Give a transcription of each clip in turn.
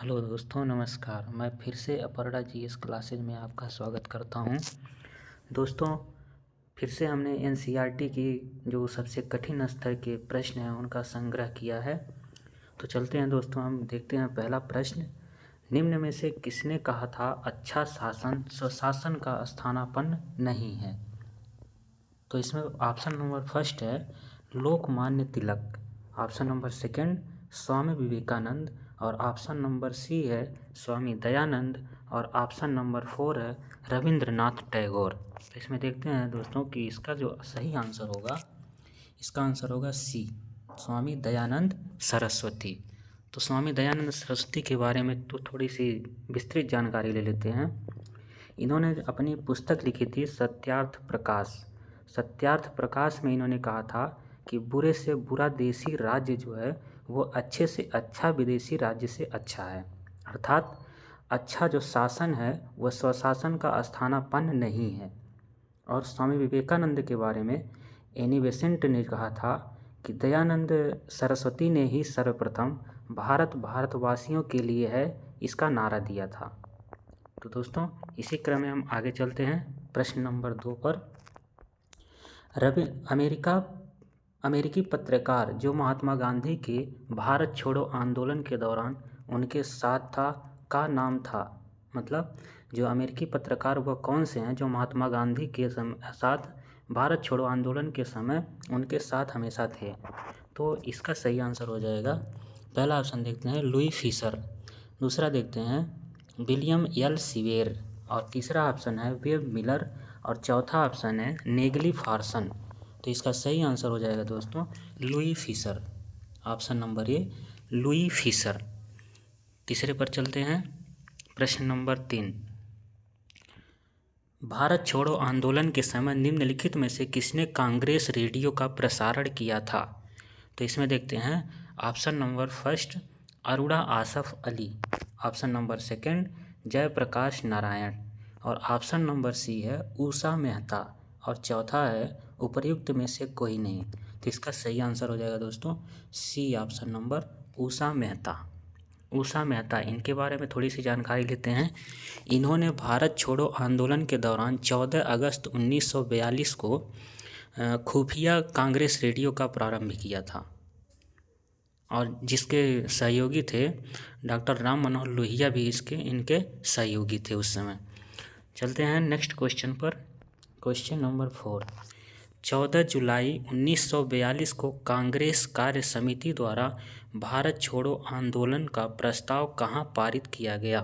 Hello दोस्तों, नमस्कार। मैं फिर से अपर्णा जीएस क्लासेज में आपका स्वागत करता हूं। दोस्तों, फिर से हमने एनसीईआरटी की जो सबसे कठिन स्तर के प्रश्न हैं उनका संग्रह किया है। तो चलते हैं दोस्तों, हम देखते हैं पहला प्रश्न। निम्न में से किसने कहा था अच्छा शासन स्वशासन का स्थानापन्न नहीं है? तो इसमें ऑप्शन नंबर फर्स्ट है Lokmanya Tilak, option number second Swami Vivekananda, और ऑप्शन नंबर सी है स्वामी दयानंद, और ऑप्शन नंबर 4 है रविंद्रनाथ टैगोर। तो इसमें देखते हैं दोस्तों कि इसका जो सही आंसर होगा, इसका आंसर होगा सी, स्वामी दयानंद सरस्वती। तो स्वामी दयानंद सरस्वती के बारे में तो थोड़ी सी विस्तृत जानकारी ले लेते हैं। इन्होंने अपनी पुस्तक लिखी थी सत्यार्थ प्रकाश। सत्यार्थ प्रकाश में इन्होंने कहा था कि बुरे से बुरा देशी राज्य जो है वो अच्छे से अच्छा विदेशी राज्य से अच्छा है, अर्थात अच्छा जो शासन है वह स्वशासन का स्थानापन्न नहीं है। और स्वामी विवेकानंद के बारे में एनी बेसेंट ने कहा था कि दयानंद सरस्वती ने ही सर्वप्रथम भारत भारतवासियों के लिए है इसका नारा दिया था। तो दोस्तों, इसी क्रम में हम आगे चलते हैं प्रश्न नंबर 2 पर। अमेरिकी पत्रकार जो महात्मा गांधी के भारत छोड़ो आंदोलन के दौरान उनके साथ था का नाम था? मतलब जो अमेरिकी पत्रकार वह कौन से हैं जो महात्मा गांधी के साथ भारत छोड़ो आंदोलन के समय उनके साथ हमेशा थे? तो इसका सही आंसर हो जाएगा, पहला ऑप्शन देखते हैं लुई फिशर, दूसरा देखते हैं विलियम एल सीवेर, और तीसरा ऑप्शन है वेब मिलर, और चौथा ऑप्शन है नेगली फार्सन। तो इसका सही आंसर हो जाएगा दोस्तों लुई फिशर, ऑप्शन नंबर ए लुई फिशर। तीसरे पर चलते हैं, प्रश्न नंबर 3। भारत छोड़ो आंदोलन के समय निम्नलिखित में से किसने कांग्रेस रेडियो का प्रसारण किया था? तो इसमें देखते हैं option number first Aruna Asaf Ali, option number second Jayaprakash Narayan, और ऑप्शन नंबर सी है उषा मेहता, और चौथा है उपर्युक्त में से कोई नहीं। तो इसका सही आंसर हो जाएगा दोस्तों सी, ऑप्शन नंबर उषा मेहता। उषा मेहता, इनके बारे में थोड़ी सी जानकारी लेते हैं। इन्होंने भारत छोड़ो आंदोलन के दौरान 14 अगस्त 1942 को खुफिया कांग्रेस रेडियो का प्रारंभ किया था, और जिसके सहयोगी थे डॉक्टर राम मनोहर लोहिया भी इनके सहयोगी थे उस समय। चलते हैं नेक्स्ट क्वेश्चन पर, क्वेश्चन नंबर 4। 14 जुलाई 1942 को कांग्रेस कार्य समिति द्वारा भारत छोड़ो आंदोलन का प्रस्ताव कहाँ पारित किया गया?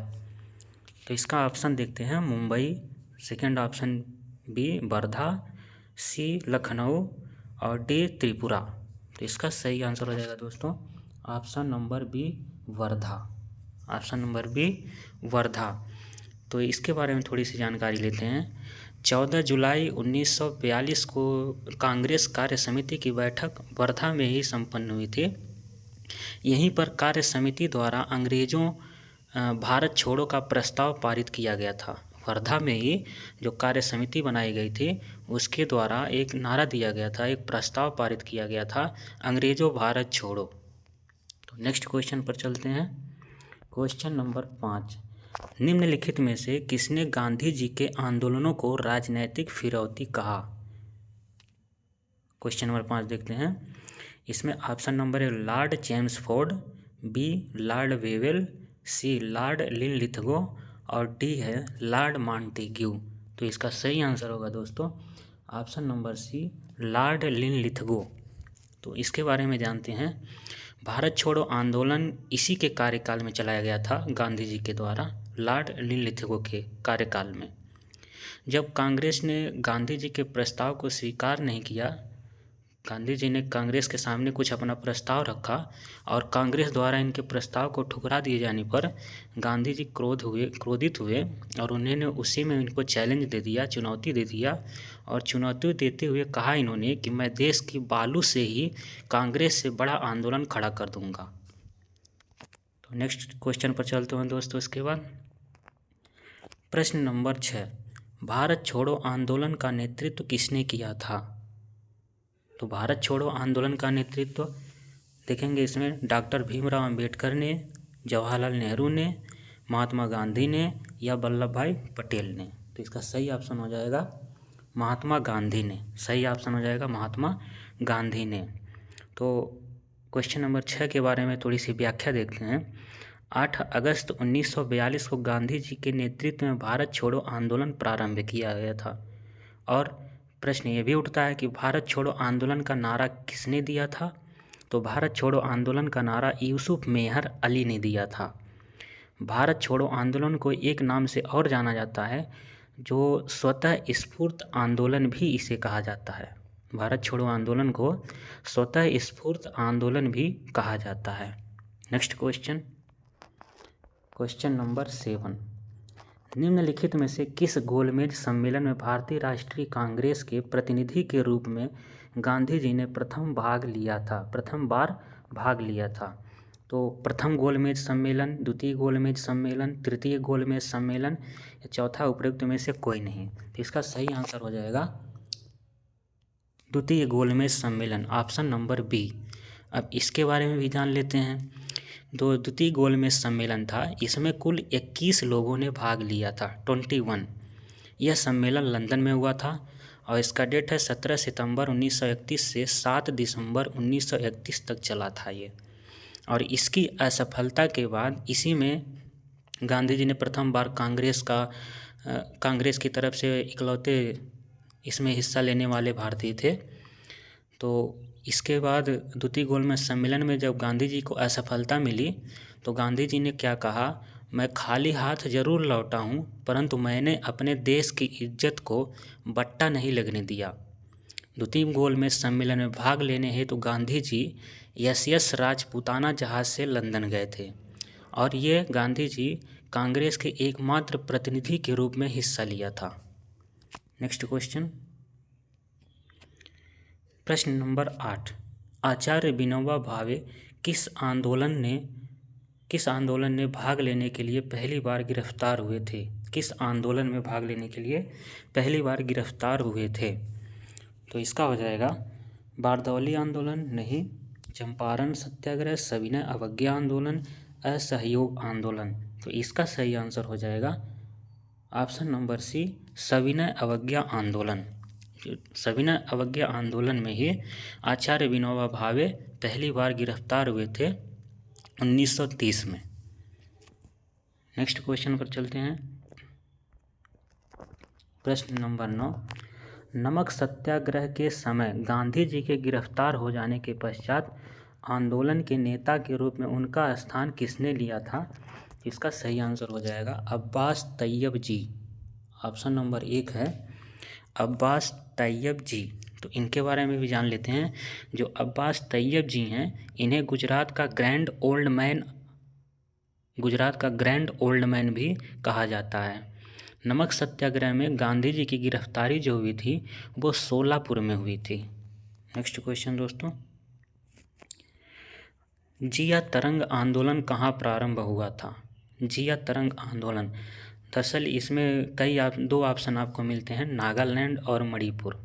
तो इसका ऑप्शन देखते हैं Mumbai, second option B Wardha, C Lucknow, और डी त्रिपुरा। तो इसका सही आंसर हो जाएगा दोस्तों option number B Wardha, option number B Wardha. तो इसके बारे में थोड़ी सी जानकारी लेते हैं। 14 जुलाई 1942 को कांग्रेस कार्य समिति की बैठक वर्धा में ही संपन्न हुई थी। यहीं पर कार्य समिति द्वारा अंग्रेज़ों भारत छोड़ो का प्रस्ताव पारित किया गया था। वर्धा में ही जो कार्य समिति बनाई गई थी उसके द्वारा एक नारा दिया गया था, एक प्रस्ताव पारित किया गया था, अंग्रेज़ों भारत छोड़ो। तो नेक्स्ट क्वेश्चन पर चलते हैं, क्वेश्चन नंबर 5। निम्नलिखित में से किसने गांधी जी के आंदोलनों को राजनैतिक फिरौती कहा? क्वेश्चन नंबर 5 देखते हैं। इसमें ऑप्शन नंबर है Lord Chelmsford, B Lord Wavell, C Lord Linlithgow, और डी है लॉर्ड मॉन्टेग्यू। तो इसका सही आंसर होगा दोस्तों option number C Lord Linlithgow. तो इसके बारे में जानते हैं। भारत छोड़ो आंदोलन इसी के कार्यकाल में चलाया गया था गांधी जी के द्वारा, लॉर्ड लिनलिथगो के कार्यकाल में। जब कांग्रेस ने गांधी जी के प्रस्ताव को स्वीकार नहीं किया, गांधी जी ने कांग्रेस के सामने कुछ अपना प्रस्ताव रखा और कांग्रेस द्वारा इनके प्रस्ताव को ठुकरा दिए जाने पर गांधी जी क्रोधित हुए और उन्होंने उसी में इनको चैलेंज दे दिया, चुनौती दे दिया, और चुनौती देते हुए कहा इन्होंने कि मैं देश की बालू से ही कांग्रेस से बड़ा आंदोलन खड़ा कर दूंगा। तो नेक्स्ट क्वेश्चन पर चलते हैं दोस्तों। इसके बाद प्रश्न नंबर 6। भारत छोड़ो आंदोलन का नेतृत्व किसने किया था? तो भारत छोड़ो आंदोलन का नेतृत्व देखेंगे इसमें डॉक्टर भीमराव अंबेडकर ने, जवाहरलाल नेहरू ने, महात्मा गांधी ने या वल्लभ भाई पटेल ने? तो इसका सही ऑप्शन हो जाएगा महात्मा गांधी ने। सही ऑप्शन हो जाएगा महात्मा गांधी ने। तो क्वेश्चन नंबर 6 के बारे में थोड़ी सी व्याख्या देखते हैं। 8 अगस्त 1942 को गांधी जी के नेतृत्व में भारत छोड़ो आंदोलन प्रारंभ किया गया था। और प्रश्न ये भी उठता है कि भारत छोड़ो आंदोलन का नारा किसने दिया था? तो भारत छोड़ो आंदोलन का नारा यूसुफ मेहर अली ने दिया था। भारत छोड़ो आंदोलन को एक नाम से और जाना जाता है, जो स्वतः स्फूर्त आंदोलन भी इसे कहा जाता है। भारत छोड़ो आंदोलन को स्वतः स्फूर्त आंदोलन भी कहा जाता है। नेक्स्ट क्वेश्चन, क्वेश्चन नंबर 7, निम्नलिखित में से किस गोलमेज सम्मेलन में भारतीय राष्ट्रीय कांग्रेस के प्रतिनिधि के रूप में गांधी जी ने प्रथम बार भाग लिया था? तो प्रथम गोलमेज सम्मेलन, द्वितीय गोलमेज सम्मेलन, तृतीय गोलमेज सम्मेलन या चौथा उपरोक्त में से कोई नहीं। तो इसका सही आंसर हो जाएगा द्वितीय गोलमेज सम्मेलन, ऑप्शन नंबर बी। अब इसके बारे में भी जान लेते हैं। जो द्वितीय गोलमेज सम्मेलन था, इसमें कुल 21 लोगों ने भाग लिया था, 21। यह सम्मेलन लंदन में हुआ था और इसका डेट है 17 सितंबर 1931 से 7 दिसंबर 1931 तक चला था ये। और इसकी असफलता के बाद इसी में गांधी जी ने प्रथम बार कांग्रेस की तरफ से इकलौते इसमें हिस्सा लेने वाले भारतीय थे। तो इसके बाद द्वितीय गोलमेज सम्मेलन में जब गांधी जी को असफलता मिली तो गांधी जी ने क्या कहा, मैं खाली हाथ जरूर लौटा हूँ, परंतु मैंने अपने देश की इज्जत को बट्टा नहीं लगने दिया। द्वितीय गोलमेज सम्मेलन में भाग लेने हेतु गांधी जी SS राजपूताना जहाज से लंदन गए थे और ये गांधी जी कांग्रेस के एकमात्र प्रतिनिधि के रूप में हिस्सा लिया था। नेक्स्ट क्वेश्चन, प्रश्न नंबर 8, आचार्य विनोबा भावे किस आंदोलन ने भाग लेने के लिए पहली बार गिरफ्तार हुए थे? किस आंदोलन में भाग लेने के लिए पहली बार गिरफ्तार हुए थे? तो इसका हो जाएगा बारदौली आंदोलन नहीं, चंपारण सत्याग्रह, सविनय अवज्ञा आंदोलन, असहयोग आंदोलन। तो इसका सही आंसर हो जाएगा ऑप्शन नंबर सी, सविनय अवज्ञा आंदोलन। सविनय अवज्ञा आंदोलन में ही आचार्य विनोबा भावे पहली बार गिरफ्तार हुए थे 1930 में। नेक्स्ट क्वेश्चन पर चलते हैं। प्रश्न नंबर 9, नमक सत्याग्रह के समय गांधी जी के गिरफ्तार हो जाने के पश्चात आंदोलन के नेता के रूप में उनका स्थान किसने लिया था? इसका सही आंसर हो जाएगा अब्बास तैयब जी। ऑप्शन नंबर 1 है अब्बास तैयब जी। तो इनके बारे में भी जान लेते हैं। जो अब्बास तैयब जी हैं, इन्हें गुजरात का ग्रैंड ओल्ड मैन भी कहा जाता है। नमक सत्याग्रह में गांधी जी की गिरफ्तारी जो हुई थी वो सोलापुर में हुई थी। नेक्स्ट क्वेश्चन दोस्तों, जिया तरंग आंदोलन कहाँ प्रारंभ हुआ था? जिया तरंग आंदोलन, दरअसल इसमें दो ऑप्शन आपको मिलते हैं, नागालैंड और मणिपुर।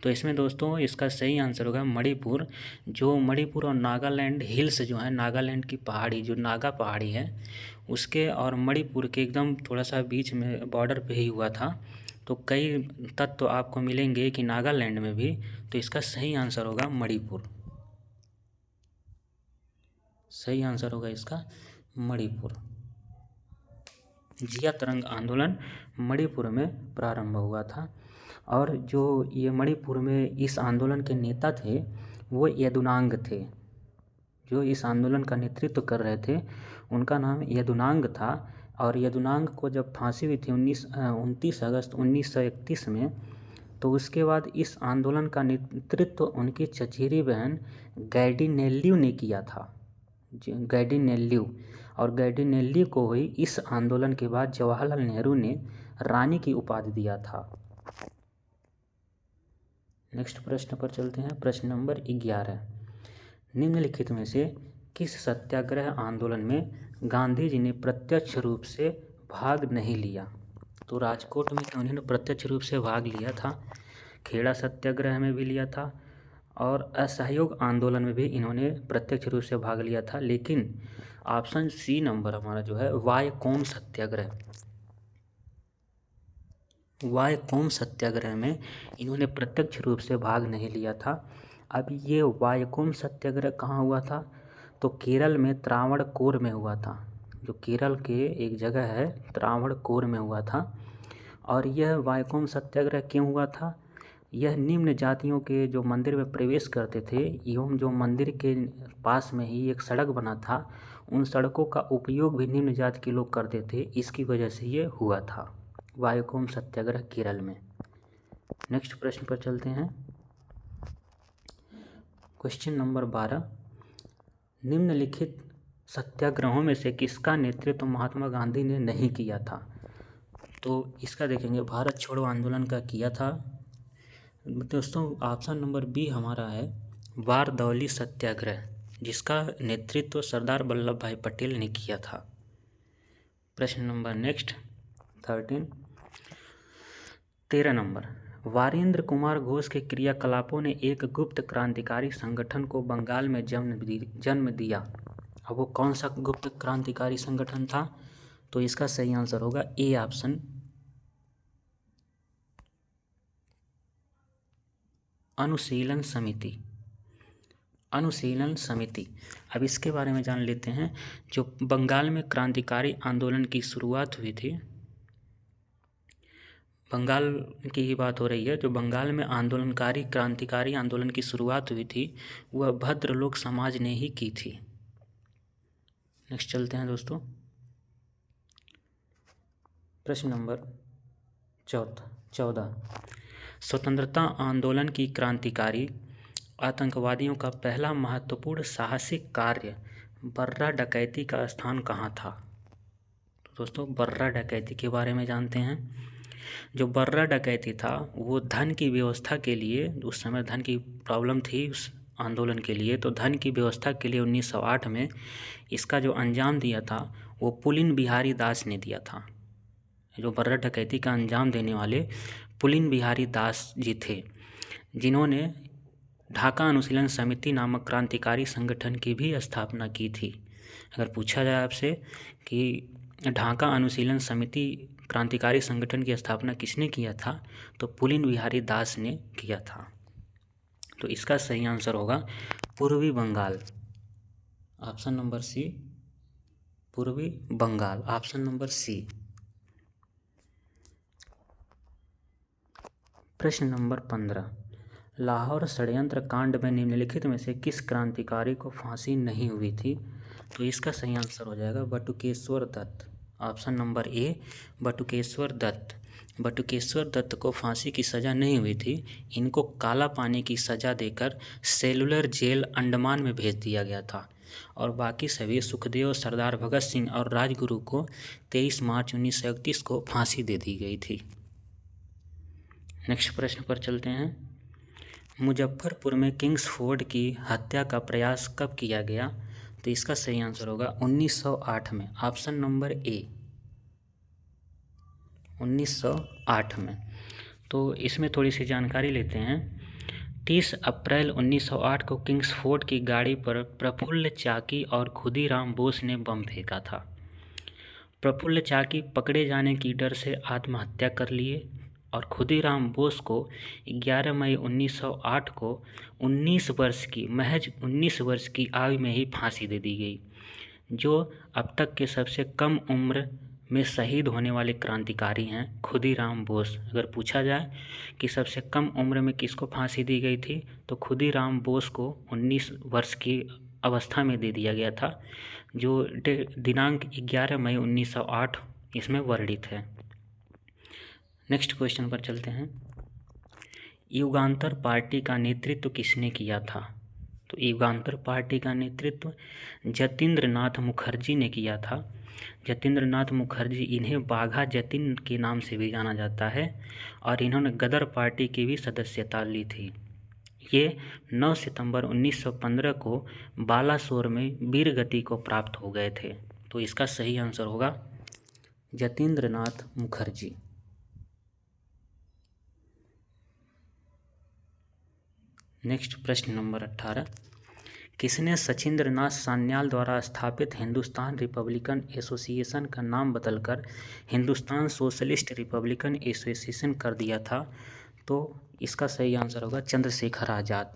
तो इसमें दोस्तों इसका सही आंसर होगा मणिपुर। जो मणिपुर और नागालैंड हिल्स जो है, नागालैंड की पहाड़ी जो नागा पहाड़ी है उसके और मणिपुर के एकदम थोड़ा सा बीच में बॉर्डर पे ही हुआ था। तो कई तत्व तो आपको मिलेंगे कि नागालैंड में भी। तो इसका सही आंसर होगा मणिपुर। सही आंसर होगा इसका मणिपुर। जिया तरंग आंदोलन मणिपुर में प्रारंभ हुआ था। और जो ये मणिपुर में इस आंदोलन के नेता थे वो यदुनांग थे। जो इस आंदोलन का नेतृत्व कर रहे थे उनका नाम यदुनांग था। और यदुनांग को जब फांसी हुई थी 29 अगस्त 1931 में, तो उसके बाद इस आंदोलन का नेतृत्व उनकी चचेरी बहन गैडिनेल्यू ने किया था। गैडिनेल्यू, और गैडिनेल्यू को हुई इस आंदोलन के बाद जवाहरलाल नेहरू ने रानी की उपाधि दिया था। नेक्स्ट प्रश्न पर चलते हैं। प्रश्न नंबर 11, निम्नलिखित में से किस सत्याग्रह आंदोलन में गांधी जी ने प्रत्यक्ष रूप से भाग नहीं लिया? तो राजकोट में उन्होंने प्रत्यक्ष रूप से भाग लिया था, खेड़ा सत्याग्रह में भी लिया था और असहयोग आंदोलन में भी इन्होंने प्रत्यक्ष रूप से भाग लिया था। लेकिन ऑप्शन सी नंबर हमारा जो है वायकोम सत्याग्रह। वायकोम सत्याग्रह में इन्होंने प्रत्यक्ष रूप से भाग नहीं लिया था। अब ये वायकोम सत्याग्रह कहाँ हुआ था? तो केरल में त्रावणकोर में हुआ था। जो केरल के एक जगह है त्रावणकोर में हुआ था। और यह वायकोम सत्याग्रह क्यों हुआ था? यह निम्न जातियों के जो मंदिर में प्रवेश करते थे एवं जो मंदिर के पास में ही एक सड़क बना था, उन सड़कों का उपयोग भी निम्न जाति के लोग करते थे, इसकी वजह से ये हुआ था वायकोम सत्याग्रह केरल में। नेक्स्ट प्रश्न पर चलते हैं। क्वेश्चन नंबर 12, निम्नलिखित सत्याग्रहों में से किसका नेतृत्व महात्मा गांधी ने नहीं किया था? तो इसका देखेंगे भारत छोड़ो आंदोलन का किया था। दोस्तों ऑप्शन नंबर बी हमारा है बारदौली सत्याग्रह, जिसका नेतृत्व सरदार वल्लभ भाई पटेल ने किया था। प्रश्न number next 13 number, Varendra Kumar Ghosh के क्रियाकलापों ने एक गुप्त क्रांतिकारी संगठन को बंगाल में जन्म दिया। अब वो कौन सा गुप्त क्रांतिकारी संगठन था? तो इसका सही आंसर होगा ए ऑप्शन, अनुशीलन समिति। अनुशीलन समिति। अब इसके बारे में जान लेते हैं। जो बंगाल में क्रांतिकारी आंदोलन की शुरुआत हुई थी, बंगाल की ही बात हो रही है, जो बंगाल में क्रांतिकारी आंदोलन की शुरुआत हुई थी वह भद्रलोक समाज ने ही की थी। नेक्स्ट चलते हैं दोस्तों। प्रश्न नंबर 14, स्वतंत्रता आंदोलन की क्रांतिकारी आतंकवादियों का पहला महत्वपूर्ण साहसिक कार्य बर्रा डकैती का स्थान कहाँ था? तो दोस्तों बर्रा डकैती के बारे में जानते हैं। जो बर्रा डकैती था वो धन की व्यवस्था के लिए, उस समय धन की प्रॉब्लम थी उस आंदोलन के लिए, तो धन की व्यवस्था के लिए 1908 में इसका जो अंजाम दिया था वो पुलिन बिहारी दास ने दिया था। जो बर्रा डकैती का अंजाम देने वाले पुलिन बिहारी दास जी थे, जिन्होंने ढाका अनुशीलन समिति नामक क्रांतिकारी संगठन की भी स्थापना की थी। अगर पूछा जाए आपसे कि ढाका अनुशीलन समिति क्रांतिकारी संगठन की स्थापना किसने किया था, तो पुलिन बिहारी दास ने किया था। तो इसका सही आंसर होगा पूर्वी बंगाल, ऑप्शन नंबर सी, पूर्वी बंगाल, ऑप्शन नंबर सी। प्रश्न नंबर 15, लाहौर षड्यंत्र कांड में निम्नलिखित में से किस क्रांतिकारी को फांसी नहीं हुई थी? तो इसका सही आंसर हो जाएगा Batukeshwar Dutt, option number A, Batukeshwar Dutt. Batukeshwar Dutt को फांसी की सज़ा नहीं हुई थी, इनको काला पानी की सज़ा देकर सेलुलर जेल अंडमान में भेज दिया गया था। और बाकी सभी सुखदेव, सरदार भगत सिंह और राजगुरु को 23 मार्च 1931 को फांसी दे दी गई थी। नेक्स्ट प्रश्न पर चलते हैं। मुजफ्फरपुर में किंग्सफोर्ड की हत्या का प्रयास कब किया गया? तो इसका सही आंसर होगा 1908 में, ऑप्शन नंबर ए, 1908 में। तो इसमें थोड़ी सी जानकारी लेते हैं। 30 अप्रैल 1908 को किंग्सफोर्ड की गाड़ी पर प्रफुल्ल चाकी और खुदीराम बोस ने बम फेंका था। प्रफुल्ल चाकी पकड़े जाने की डर से आत्महत्या कर लिए और खुदीराम बोस को 11 मई 1908 को 19 वर्ष की आयु में ही फांसी दे दी गई, जो अब तक के सबसे कम उम्र में शहीद होने वाले क्रांतिकारी हैं खुदीराम बोस। अगर पूछा जाए कि सबसे कम उम्र में किसको फांसी दी गई थी, तो खुदीराम बोस को 19 वर्ष की अवस्था में दे दिया गया था, जो दिनांक 11 मई 1908 इसमें वर्णित है। नेक्स्ट क्वेश्चन पर चलते हैं। युगांतर पार्टी का नेतृत्व किसने किया था? तो युगांतर पार्टी का नेतृत्व जतीन्द्र नाथ मुखर्जी ने किया था। जतीन्द्र नाथ मुखर्जी, इन्हें बाघा जतीन के नाम से भी जाना जाता है, और इन्होंने गदर पार्टी की भी सदस्यता ली थी। ये 9 सितंबर 1915 को बालासोर में वीरगति को प्राप्त हो गए थे। तो इसका सही आंसर होगा जतीन्द्र नाथ मुखर्जी। नेक्स्ट प्रश्न नंबर 18, किसने सचिंद्रनाथ सान्याल द्वारा स्थापित हिंदुस्तान रिपब्लिकन एसोसिएशन का नाम बदलकर हिंदुस्तान सोशलिस्ट रिपब्लिकन एसोसिएशन कर दिया था? तो इसका सही आंसर होगा चंद्रशेखर आज़ाद।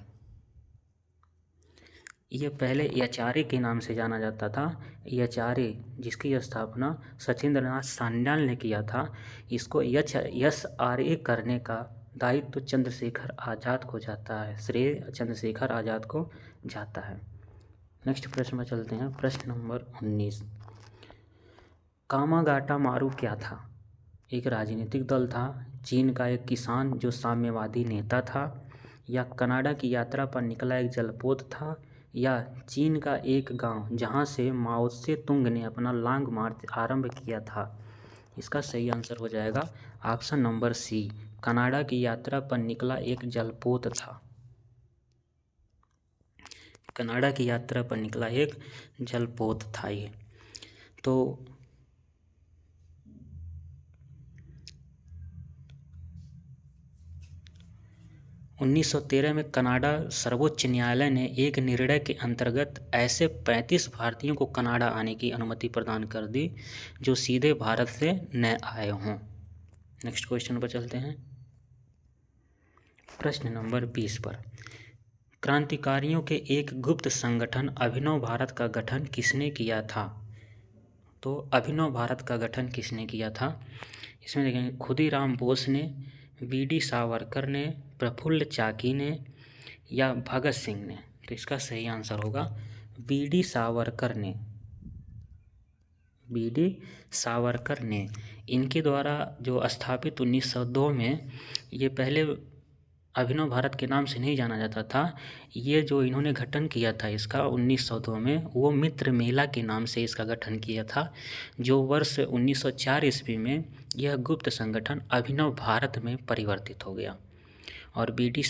यह पहले एचआरए के नाम से जाना जाता था। एचआरए जिसकी स्थापना सचिंद्रनाथ सान्याल ने किया था, इसको एसआरए करने का दायित्व तो चंद्रशेखर आज़ाद को जाता है, श्रेय चंद्रशेखर आज़ाद को जाता है। नेक्स्ट प्रश्न में चलते हैं। प्रश्न नंबर 19, कामागाटा मारू क्या था? एक राजनीतिक दल था, चीन का एक किसान जो साम्यवादी नेता था, या कनाडा की यात्रा पर निकला एक जलपोत था, या चीन का एक गांव जहां से माओ से तुंग ने अपना लॉन्ग मार्च आरंभ किया था? इसका सही आंसर हो जाएगा ऑप्शन नंबर सी, कनाडा की यात्रा पर निकला एक जलपोत था। कनाडा की यात्रा पर निकला एक जलपोत था ये। तो 1913 में कनाडा सर्वोच्च न्यायालय ने एक निर्णय के अंतर्गत ऐसे 35 भारतीयों को कनाडा आने की अनुमति प्रदान कर दी जो सीधे भारत से न आए हों। नेक्स्ट क्वेश्चन पर चलते हैं। प्रश्न नंबर 20 पर, क्रांतिकारियों के एक गुप्त संगठन अभिनव भारत का गठन किसने किया था? तो अभिनव भारत का गठन किसने किया था? इसमें देखेंगे खुदीराम बोस ने, वी.डी. सावरकर ने, प्रफुल्ल चाकी ने, या भगत सिंह ने? तो इसका सही आंसर होगा वी.डी. सावरकर ने। वी.डी. सावरकर ने। इनके द्वारा जो स्थापित 1902 में, ये पहले अभिनव भारत के नाम से नहीं जाना जाता था। ये जो इन्होंने गठन किया था इसका 1902 में, वो मित्र मेला के नाम से इसका गठन किया था, जो वर्ष 1904 ईस्वी में यह गुप्त संगठन अभिनव भारत में परिवर्तित हो गया। और वी.डी.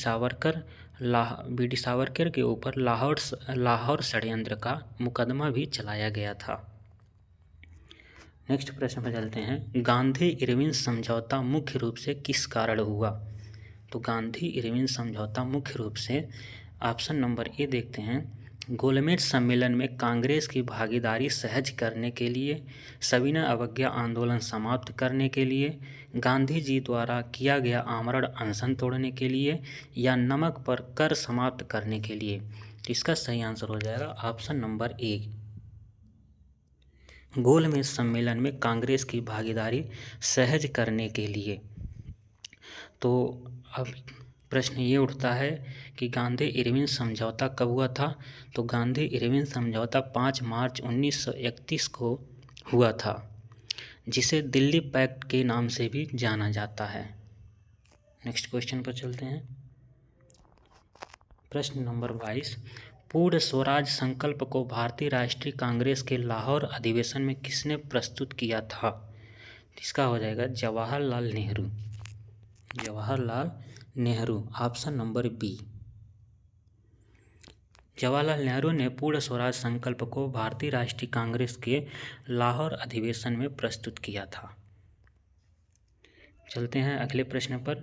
सावरकर के ऊपर लाहौर षड्यंत्र का मुकदमा भी चलाया गया था। नेक्स्ट प्रश्न पर चलते हैं। गांधी इरविन समझौता मुख्य रूप से किस कारण हुआ? तो गांधी इरविन समझौता मुख्य रूप से ऑप्शन नंबर ए देखते हैं, गोलमेज सम्मेलन में कांग्रेस की भागीदारी सहज करने के लिए, सविनय अवज्ञा आंदोलन समाप्त करने के लिए, गांधी जी द्वारा किया गया आमरण अनशन तोड़ने के लिए, या नमक पर कर समाप्त करने के लिए? तो इसका सही आंसर हो जाएगा ऑप्शन नंबर ए, गोलमेज सम्मेलन में कांग्रेस की भागीदारी सहज करने के लिए। तो अब प्रश्न ये उठता है कि गांधी इरविन समझौता कब हुआ था? तो गांधी इरविन समझौता 5 मार्च 1931 को हुआ था, जिसे दिल्ली पैक्ट के नाम से भी जाना जाता है। नेक्स्ट क्वेश्चन पर चलते हैं। प्रश्न नंबर 22, पूर्ण स्वराज संकल्प को भारतीय राष्ट्रीय कांग्रेस के लाहौर अधिवेशन में किसने प्रस्तुत किया था? इसका हो जाएगा Jawaharlal Nehru. Jawaharlal Nehru, option number B. Jawaharlal Nehru ने पूर्ण स्वराज संकल्प को भारतीय राष्ट्रीय कांग्रेस के लाहौर अधिवेशन में प्रस्तुत किया था। चलते हैं अगले प्रश्न पर।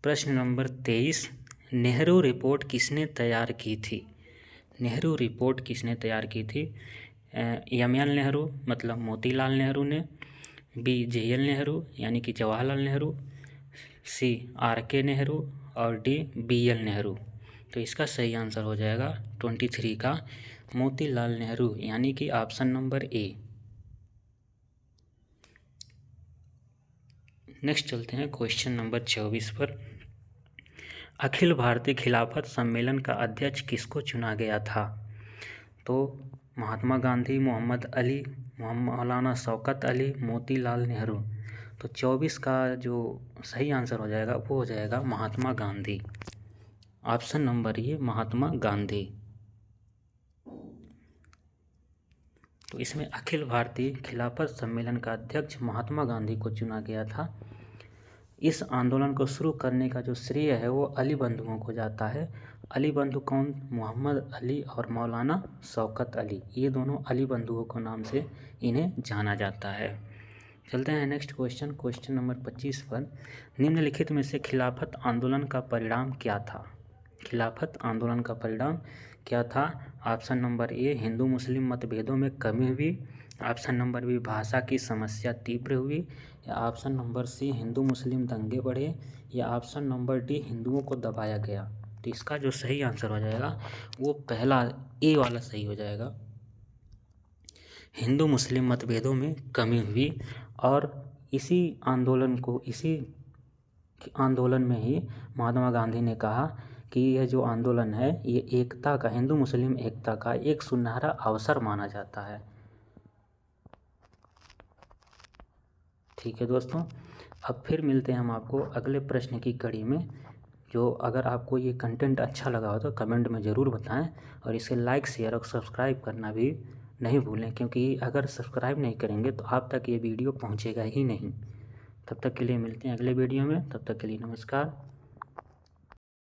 प्रश्न नंबर 23, नेहरू रिपोर्ट किसने तैयार की थी? नेहरू रिपोर्ट किसने तैयार की थी? एम.एल. नेहरू मतलब मोतीलाल नेहरू ने, बी. जे.एल. नेहरू यानी कि जवाहरलाल नेहरू, सी. आर.के. नेहरू, और डी. बी.एल. नेहरू? तो इसका सही आंसर हो जाएगा 23 का मोतीलाल नेहरू यानी कि ऑप्शन नंबर ए। नेक्स्ट चलते हैं क्वेश्चन नंबर 24 पर। अखिल भारतीय खिलाफत सम्मेलन का अध्यक्ष किसको चुना गया था? तो महात्मा गांधी, मोहम्मद अली, मौलाना शौकत अली, मोतीलाल नेहरू? तो 24 का जो सही आंसर हो जाएगा वो हो जाएगा महात्मा गांधी। ऑप्शन नंबर ये महात्मा गांधी। तो इसमें अखिल भारतीय खिलाफत सम्मेलन का अध्यक्ष महात्मा गांधी को चुना गया था। इस आंदोलन को शुरू करने का जो श्रेय है वो अली बंधुओं को जाता है। अली बंधु कौन? मोहम्मद अली और मौलाना शौकत अली, ये दोनों अली बंधुओं के नाम से इन्हें जाना जाता है। चलते हैं नेक्स्ट क्वेश्चन, क्वेश्चन नंबर 25 पर। निम्नलिखित में से खिलाफत आंदोलन का परिणाम क्या था? खिलाफत आंदोलन का परिणाम क्या था? ऑप्शन नंबर ए, हिंदू मुस्लिम मतभेदों में कमी हुई। ऑप्शन नंबर बी, भाषा की समस्या तीव्र हुई। या ऑप्शन नंबर सी, हिंदू मुस्लिम दंगे बढ़े। या ऑप्शन नंबर डी, हिंदुओं को दबाया गया। तो इसका जो सही आंसर हो जाएगा वो पहला ए वाला सही हो जाएगा। हिंदू मुस्लिम मतभेदों में कमी हुई और इसी आंदोलन में ही महात्मा गांधी ने कहा कि यह जो आंदोलन है ये एकता का, हिंदू मुस्लिम एकता का एक सुनहरा अवसर माना जाता है। ठीक है दोस्तों, अब फिर मिलते हैं हम आपको अगले प्रश्न की कड़ी में। जो अगर आपको ये कंटेंट अच्छा लगा हो तो कमेंट में ज़रूर बताएं और इसे लाइक शेयर और सब्सक्राइब करना भी नहीं भूलें, क्योंकि अगर सब्सक्राइब नहीं करेंगे तो आप तक ये वीडियो पहुंचेगा ही नहीं। तब तक के लिए मिलते हैं अगले वीडियो में, तब तक के लिए नमस्कार।